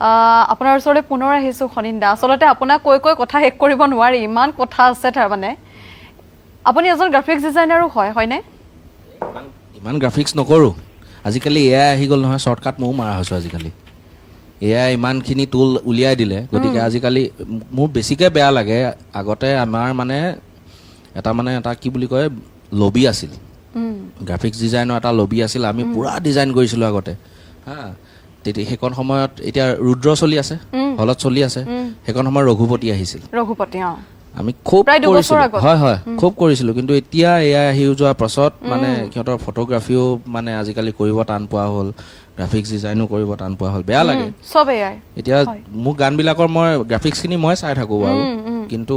আপোনাৰ ওচৰলৈ পুনৰ আহিছোঁ খনিন্দা আচলতে আপোনাক কৈ কথা শেষ কৰিব নোৱাৰি ইমান কথা আছে তাৰ মানে আপুনি এজন গ্ৰাফিক্স ডিজাইনাৰো হয়নে ইমান গ্ৰাফিক্স নকৰোঁ আজিকালি এআই আহি গ'ল নহয় শ্বৰ্টকাট ময়ো মাৰা হৈছোঁ আজিকালি এআই ইমানখিনি টুল উলিয়াই দিলে গতিকে আজিকালি মোৰ বেছিকৈ বেয়া লাগে আগতে আমাৰ মানে এটা কি বুলি কয় লবি আছিল গ্ৰাফিক্স ডিজাইনৰ এটা লবি আছিল আমি পুৰা ডিজাইন কৰিছিলোঁ আগতে হা তেতিয়া সেইখন সময়ত এতিয়া ৰুদ্ৰ চলি আছে হলত চলি আছে সেইখন সময়ত ৰঘুপতি আহিছিল আমি খুব কৰিছিলোঁ হয় খুব কৰিছিলোঁ কিন্তু এতিয়া এআই আহি যোৱাৰ পাছত মানে সিহঁতৰ ফটোগ্ৰাফিও মানে আজিকালি কৰিব টান পোৱা হ'ল গ্ৰাফিক্স ডিজাইনো কৰিব টান পোৱা হ'ল বেয়া লাগে চব এআই এতিয়া মোৰ গানবিলাকৰ মই গ্ৰাফিক্সখিনি মই চাই থাকোঁ বাৰু কিন্তু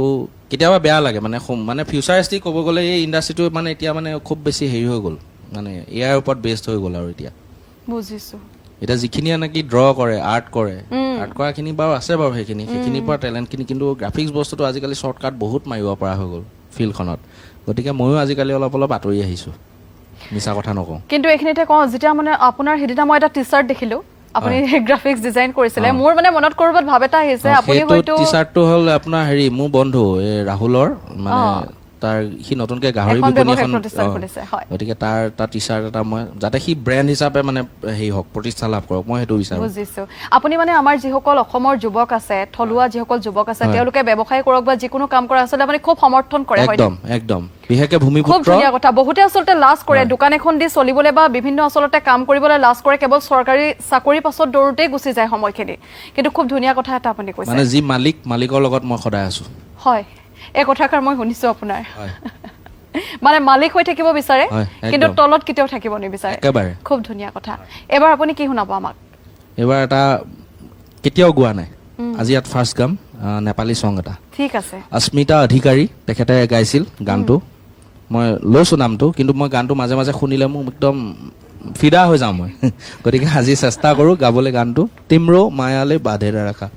কেতিয়াবা বেয়া লাগে মানে ফিউচাৰিষ্টিক ক'ব গ'লে এই ইণ্ডাষ্ট্ৰিটো মানে এতিয়া মানে খুব বেছি হেৰি হৈ গ'ল মানে এআইৰ ওপৰত বেষ্ট হৈ গ'ল আৰু এতিয়া বুজিছোঁ এতিয়া যিখিনিয়ে নেকি ড্ৰ কৰে আৰ্ট কৰাখিনি বাৰু আছে বাৰু সেইখিনিৰ পৰা টেলেণ্টখিনি কিন্তু গ্ৰাফিক্স বস্তুটো আজিকালি শ্বৰ্টকাট বহুত মাৰিব পৰা হৈ গ'ল ফিল্ডখনত গতিকে ময়ো আজিকালি অলপ আঁতৰি আহিছোঁ মিছা কথা নকওঁ কিন্তু এইখিনিতে কওঁ যেতিয়া মানে আপোনাৰ সেইদিনা মই এটা টি চাৰ্ট দেখিলোঁ আপুনি গ্ৰাফিক্স ডিজাইন কৰিছিলে মোৰ মানে মনত কৰবাত ভাৱ এটা আহিছে আপুনি হয়তো টি চাৰ্টটো হ'ল আপোনাৰ মোৰ বন্ধু এই ৰাহুলৰ মানে তাৰ সি নতুনকে গাহৰি বিপণী এখন গতিকে তাৰ টি চাৰ্ট এটা মই যাতে সি ব্ৰেণ্ড হিচাপে মানে হেৰি হওক প্ৰতিষ্ঠা লাভ কৰক মই সেইটো বিচাৰোঁ বুজিছোঁ আপুনি মানে আমাৰ যিসকল অসমৰ যুৱক আছে থলুৱা যিসকল যুৱক আছে তেওঁলোকে ব্যৱসায় কৰক বা যিকোনো কাম কৰা আচলতে আপুনি খুব সমৰ্থন কৰে একদম বিশেষকে ভূমিপুত্ৰ খুব ধুনীয়া কথা বহুতে আচলতে লাজ কৰে দোকান এখন দি চলিবলৈ বা বিভিন্ন আচলতে কাম কৰিবলৈ লাজ কৰে কেৱল চৰকাৰী চাকৰিৰ পাছত দৌৰোতেই গুচি যায় সময়খিনি কিন্তু খুব ধুনীয়া কথা এটা আপুনি কৈছে মানে যি মালিকৰ লগত মই সদায় আছোঁ হয় এই কথাষাৰ মই শুনিছোঁ আপোনাৰ মানে মালিক হৈ থাকিব বিচাৰে কিন্তু তলত কেতিয়াও থাকিব নিবিচাৰে খুব ধুনীয়া কথা এবাৰ আপুনি কি শুনাব আমাক এবাৰ এটা কেতিয়াও গোৱা নাই আজি ইয়াত ফাৰ্ষ্ট গাম নেপালী ছং এটা ঠিক আছে অস্মিতা অধিকাৰী তেখেতে গাইছিল গানটো মই লৈছোঁ নামটো কিন্তু মই গানটো মাজে মাজে শুনিলে মোক একদম ফিদা হৈ যাওঁ মই গতিকে আজি চেষ্টা কৰোঁ গাবলৈ গানটো তিम्रो মায়ালে বাঁধেৰ ৰাখা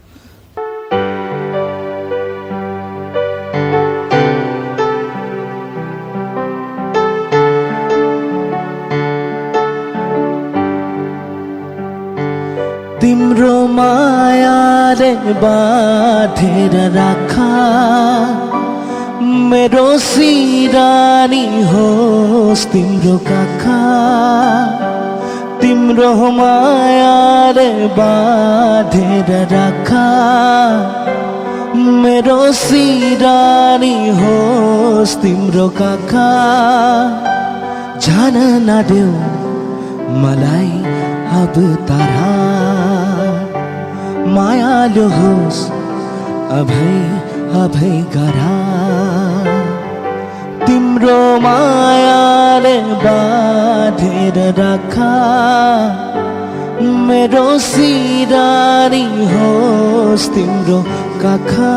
तिम्रो मायाले बाँधेर राखा मेरो सिरानी होस् तिम्रो काखा तिम्रो मायाले बाँधेर राखा मेरो सिरानी होस् तिम्रो काखा जान नदेऊ मलाई अब तारा मायालु होस् अभय गरा तिम्रो मायाले बाँधेर राखा मेरो सिरानी होस् तिम्रो काखा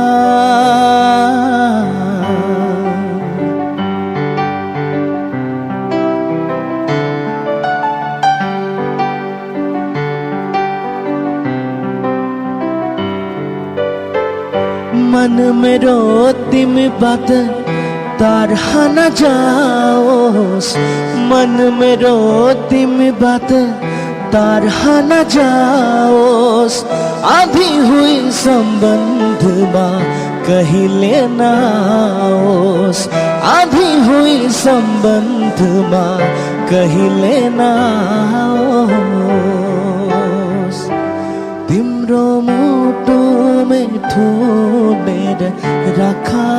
मन मेरो तिमीबाट टाढा नजाओस् मन मेरो तिमीबाट टाढा नजाओस् आधी हुई सम्बन्धमा कहिले नआओस् आधी हुई सम्बन्धमा कहिले नआओस् तिम्रो मुटु थोमेर राखा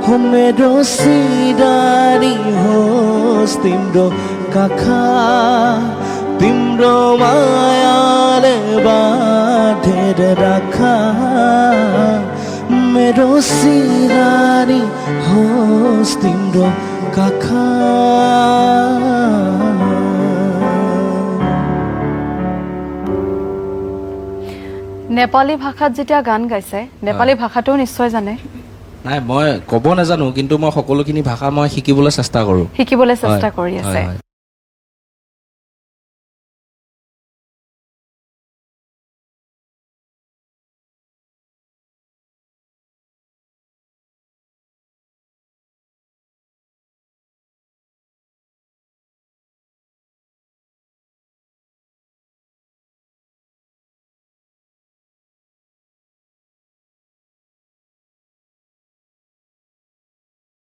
हो मेरो सिरानी होस् तिम्रो काखा तिम्रो मायाले बाँधेर राखा मेरो सिरानी होस् तिम्रो काखा নেপালী ভাষাত যেতিয়া গান গাইছে নেপালী ভাষাটো নিশ্চয় জানে নাই মই ক'ব নাজানো কিন্তু মই সকলোখিনি ভাষা মই শিকিবলৈ চেষ্টা কৰি আছে